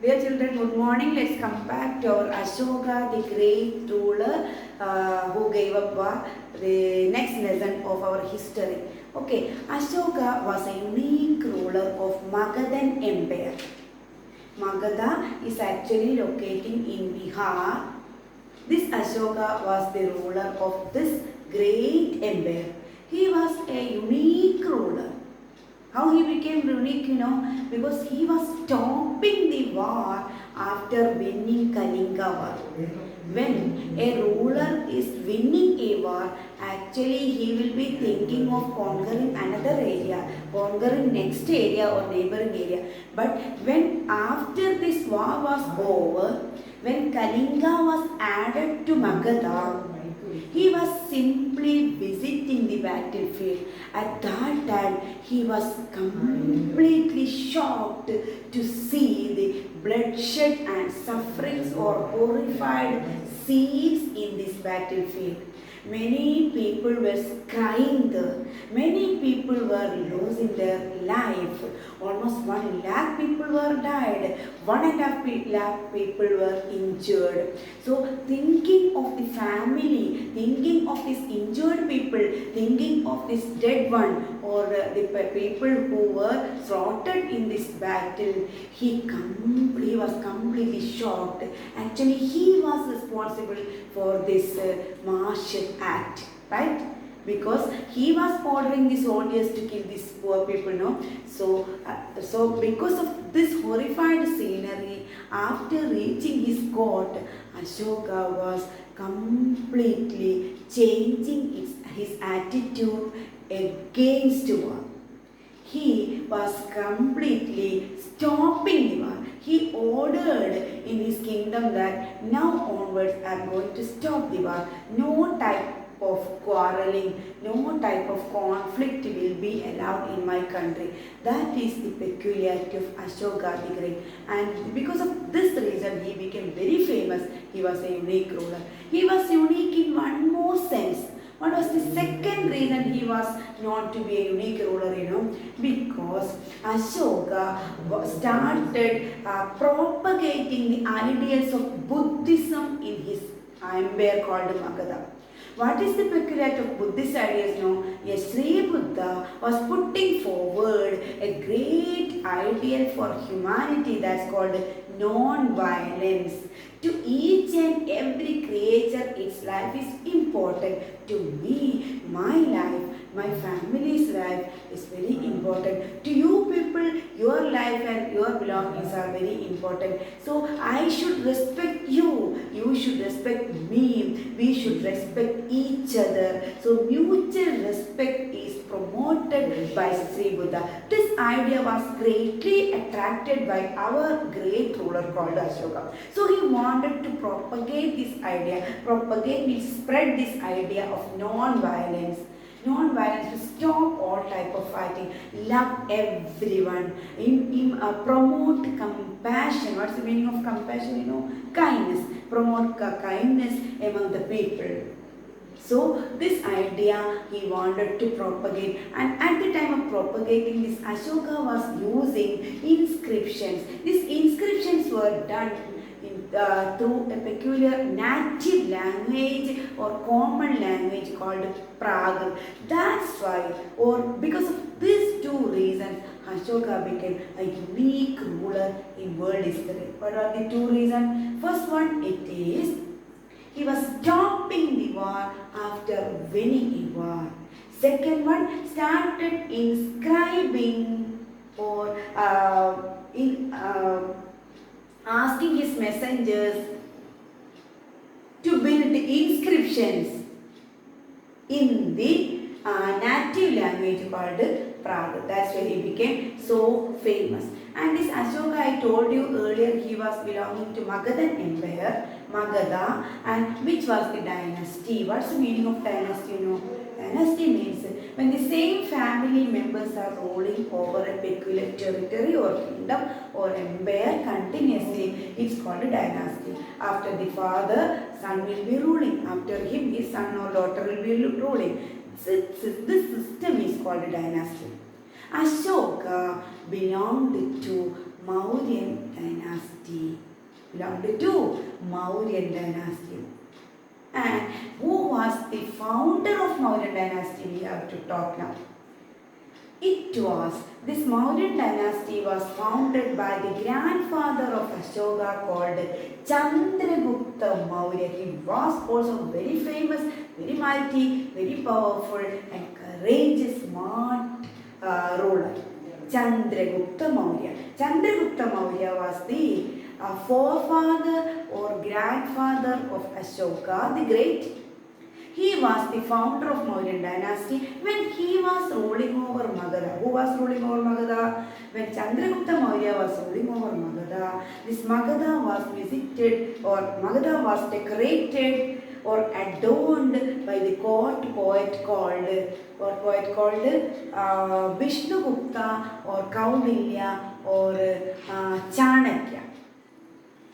Dear children, good morning. Let's come back to our Ashoka, the great ruler who gave up the next lesson of our history. Okay, Ashoka was a unique ruler of Magadhan Empire. Magadha is actually locating in Bihar. This Ashoka was the ruler of this great empire. He was a unique ruler. How he became unique, because he was stopping the war after winning Kalinga war. When a ruler is winning a war, actually he will be thinking of conquering another area, conquering next area or neighboring area. But when after this war was over, when Kalinga was added to Magadha, he was simply visiting the battlefield. At that time, he was completely shocked to see the bloodshed and sufferings or horrified scenes in this battlefield. Many people were crying there. Many people were losing their life. Almost 1 lakh people were died. 1.5 lakh people were injured. So thinking of the family, thinking of these injured people, thinking of this dead one or the people who were slaughtered in this battle, he was completely shocked. Actually, he was responsible for this martial act, right? Because he was ordering the soldiers to kill these poor people, no? So because of this horrified scenery, after reaching his court, Ashoka was completely changing his attitude against war. He was completely stopping the war. He ordered in his kingdom that now onwards I am going to stop the war. No type of quarreling, no type of conflict will be allowed in my country. That is the peculiarity of Ashoka the Great. And because of this reason, he became very famous. He was a unique ruler. He was unique in one more sense. What was the second reason he was known to be a unique ruler, Because Ashoka started propagating the ideas of Buddhism in his empire called Magadha. What is the peculiarity of Buddhist ideas? Yes, Sri Buddha was putting forward a great ideal for humanity that's called non-violence. To each and every creature, its life is important. To me, my life, my family's life is very important. To you people, your life and your belongings are very important. So I should respect you. You should respect me. We should respect each other. So mutual respect is promoted by Sri Buddha. This idea was greatly attracted by our great ruler called Ashoka. So he wanted to propagate this idea, spread this idea of non-violence. Non-violence to stop all type of fighting, love everyone, promote compassion. What's the meaning of compassion? Kindness. Promote kindness among the people. So this idea he wanted to propagate, and at the time of propagating this, Ashoka was using inscriptions. These inscriptions were done through a peculiar native language or common language called Praga. That's why, or because of these two reasons, Ashoka became a unique ruler in world history. What are the two reasons? First one, it is he was stopping the war after winning a war. Second one, started inscribing or asking his messengers to build inscriptions in the native language called Praga. That's why he became so famous. And this Ashoka, I told you earlier, he was belonging to Magadhan Empire, Magadha, and which was the dynasty. What's the meaning of dynasty? Dynasty means when the same family members are ruling over a peculiar territory or kingdom or empire continuously, it's called a dynasty. After the father, son will be ruling. After him, his son or daughter will be ruling. This system is called a dynasty. Ashoka belonged to Mauryan dynasty. belonged to Mauryan dynasty. And who was the founder of Mauryan dynasty? We have to talk now. This Mauryan dynasty was founded by the grandfather of Ashoka called Chandragupta Maurya. He was also very famous, very mighty, very powerful and courageous, smart ruler. Chandragupta Maurya. Chandragupta Maurya was the forefather or grandfather of Ashoka the Great. He was the founder of Mauryan dynasty when he was ruling over Magadha. Who was ruling over Magadha? When Chandragupta Maurya was ruling over Magadha, this Magadha was visited, or Magadha was decorated or adorned by the court poet called Vishnugupta or Kaunilya or Chanakya.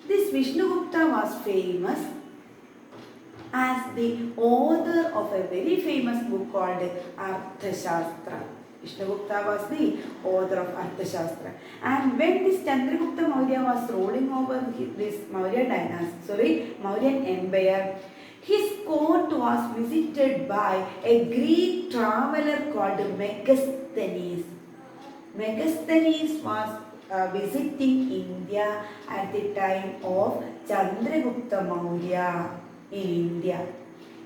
This Vishnugupta was famous as the author of a very famous book called Arthashastra. Vishnugupta was the author of Arthashastra. And when this Chandragupta Maurya was ruling over this Mauryan Empire, his court was visited by a Greek traveler called Megasthenes. Megasthenes was visiting India at the time of Chandragupta Maurya in India.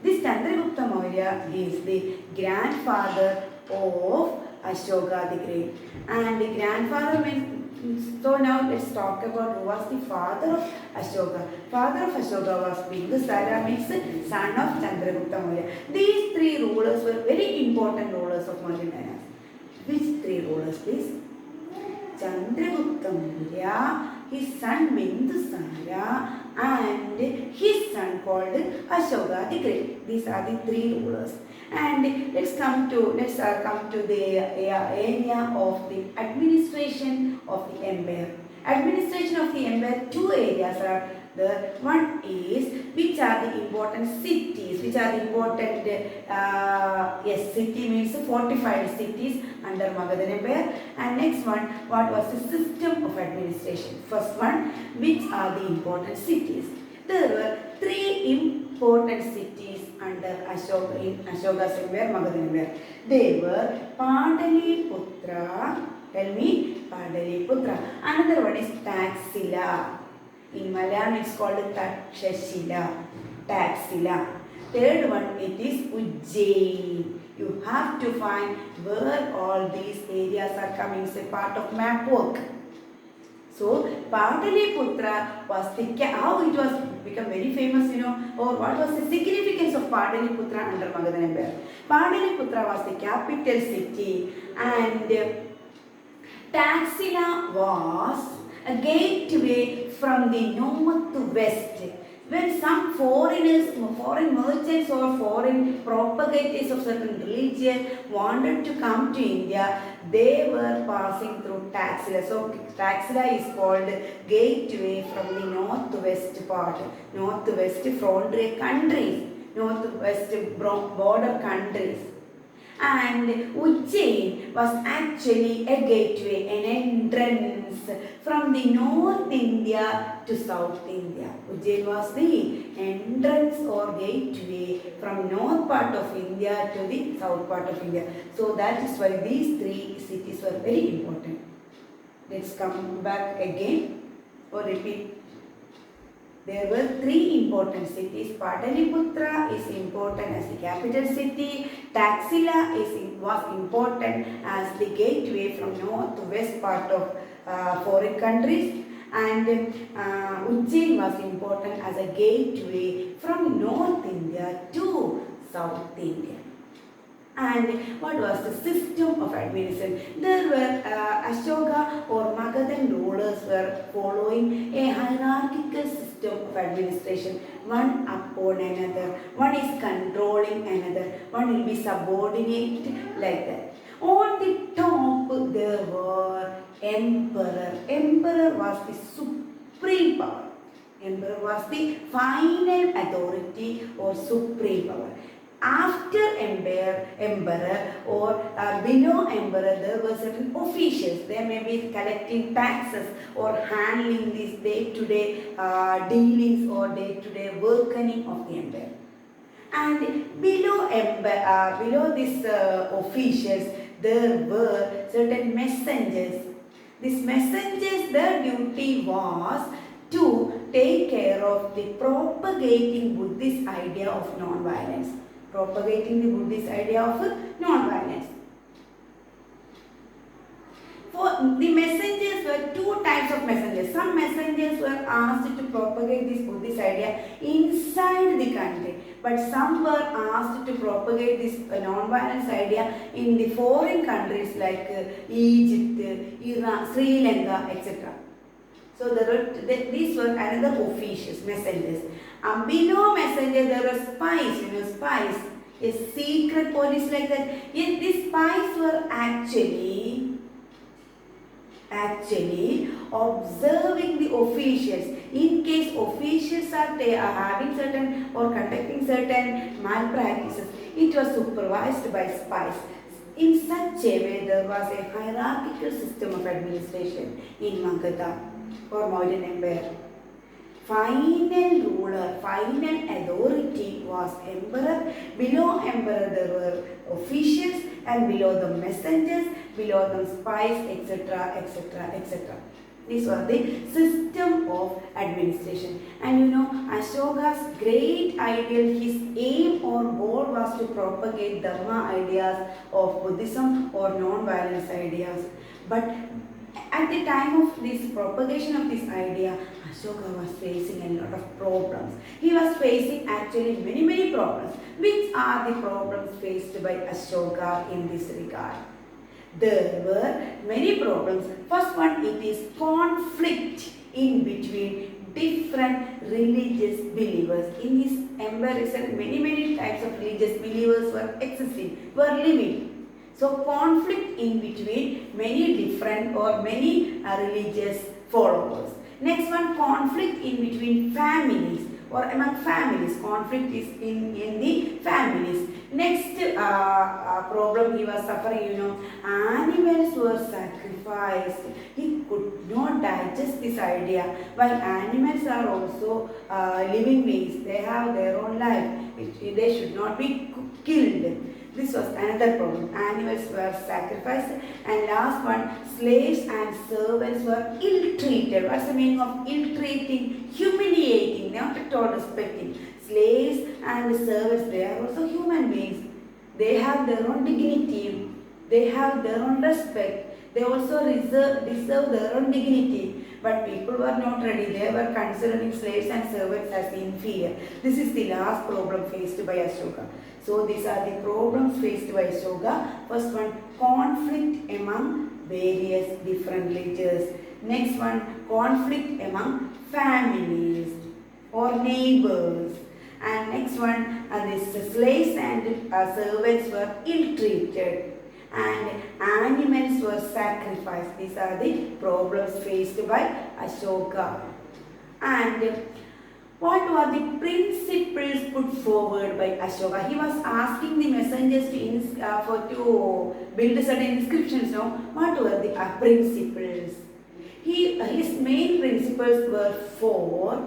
This Chandragupta Maurya is the grandfather of Ashoka the Great. And the grandfather means, so now let's talk about who was the father of Ashoka. Father of Ashoka was Bindusara, means son of Chandragupta Maurya. These three rulers were very important rulers of Mauryan dynasty. Which three rulers, please? Chandragupta Maurya, his son Bindusara, and his son called Ashoka the Great. These are the three rulers. And let's come to the area of the administration of the empire. Administration of the empire, two areas are there. One is which are the important cities, which are the important city means fortified cities under Magadha Empire. And next one, what was the system of administration? First one, which are the important cities? There were three important cities under Ashoka in Ashoka's empire, Magadha Empire. They were Padaliputra. Tell me, Padaliputra. Another one is Taxila. In Malayalam it's called Takshashila. Taxila. Third one, it is Ujjain. You have to find where all these areas are coming. It's a part of map work. So Padaliputra was how it was become very famous, or what was the significance of Padaliputra under Magadha Empire? Padaliputra was the capital city, and Taxila was a gateway from the north to west. When some foreign merchants or foreign propagators of certain religion wanted to come to India, they were passing through Taxila. So Taxila is called gateway from the north to west part, north to west frontier countries, north to west border countries. And Ujjain was actually a gateway, an entrance from the North India to South India. Ujjain was the entrance or gateway from north part of India to the south part of India. So that is why these three cities were very important. Let's come back again or repeat. There were three important cities. Padaliputra is important as the capital city. Taxila was important as the gateway from north to west part of foreign countries. And Ujjain was important as a gateway from North India to South India. And what was the system of administration? There were Ashoka or Magadhan rulers were following a hierarchical system of administration, one upon another. One is controlling another, one will be subordinate, like that. On the top there were emperor. Emperor was the supreme power. Emperor was the final authority or supreme power. After emperor or below emperor, there were certain officials. They may be collecting taxes or handling these day-to-day dealings or day-to-day working of the empire. And below these officials, there were certain messengers. These messengers, their duty was to take care of the propagating Buddhist idea of non-violence. Propagating the Buddhist idea of non-violence. For the messengers were two types of messengers. Some messengers were asked to propagate this Buddhist idea inside the country, but some were asked to propagate this non-violence idea in the foreign countries like Egypt, Iran, Sri Lanka, etc. So these were another officials, messengers. Below messengers there were spies, spies, a secret police like that. Yes, these spies were actually observing the officials. In case officials are having certain or conducting certain malpractices, it was supervised by spies. In such a way, there was a hierarchical system of administration in Magadha or Mauryan Empire. Final ruler, final authority was emperor. Below emperor there were officials, and below the messengers, below them spies, etc., etc., etc. These were the system of administration. And Ashoka's great ideal, his aim or goal was to propagate Dharma ideas of Buddhism or non-violence ideas. But at the time of this propagation of this idea, Ashoka was facing a lot of problems. He was facing actually many problems. Which are the problems faced by Ashoka in this regard? There were many problems. First one, it is conflict in between different religious believers. In his empire, many types of religious believers were existing, were living. So conflict in between many different or many religious followers. Next one, conflict in between families or among families. Conflict is in the families. Next problem he was suffering, animals were sacrificed. He could not digest this idea. While animals are also living beings, they have their own life. They should not be killed. This was another problem. Animals were sacrificed. And last one, slaves and servants were ill-treated. What's the meaning of ill-treating? Humiliating, not at all respecting. Slaves and servants, they are also human beings. They have their own dignity. They have their own respect. They also deserve their own dignity. But people were not ready. They were considering slaves and servants as inferior. This is the last problem faced by Ashoka. So these are the problems faced by Ashoka. First one, conflict among various different religions. Next one, conflict among families or neighbors. And next one, the slaves and servants were ill-treated. And animals were sacrificed. These are the problems faced by Ashoka. And what were the principles put forward by Ashoka? He was asking the messengers to build certain inscriptions. What were the principles? His main principles were four.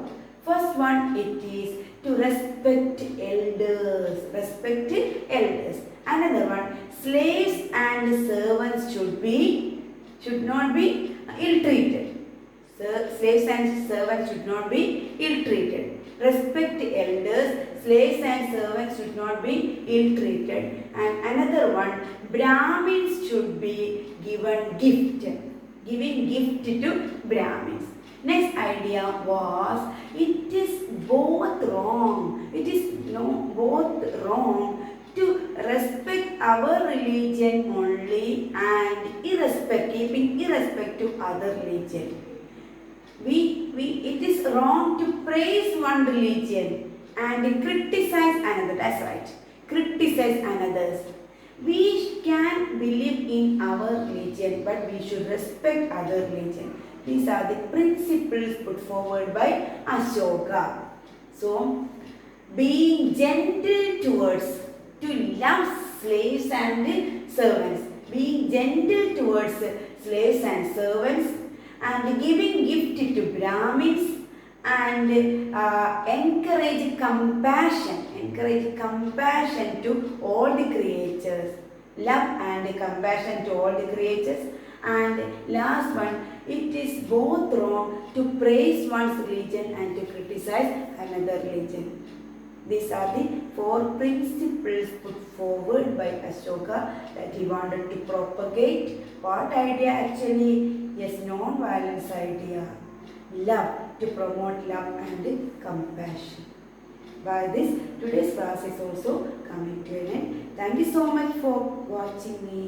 First one, it is to respect elders. Respect elders. Another one, slaves and servants should not be ill-treated. Slaves and servants should not be ill-treated. Respect elders, slaves and servants should not be ill-treated. And another one, Brahmins should be given gift. Giving gift to Brahmins. Next idea was, it is both wrong. It is both wrong to respect our religion only and keeping irrespective other religion. It is wrong to praise one religion and criticize another. That's right. Criticize another's. We can believe in our religion, but we should respect other religion. These are the principles put forward by Ashoka. So, being gentle towards to love slaves and servants, being gentle towards slaves and servants, and giving gift to Brahmins, and encourage compassion to all the creatures. Love and compassion to all the creatures. And last one, it is both wrong to praise one's religion and to criticize another religion. These are the 4 principles put forward by Ashoka that he wanted to propagate. What idea actually? Yes, non-violence idea. Love, to promote love and compassion. By this, today's class is also coming to an end. Thank you so much for watching me.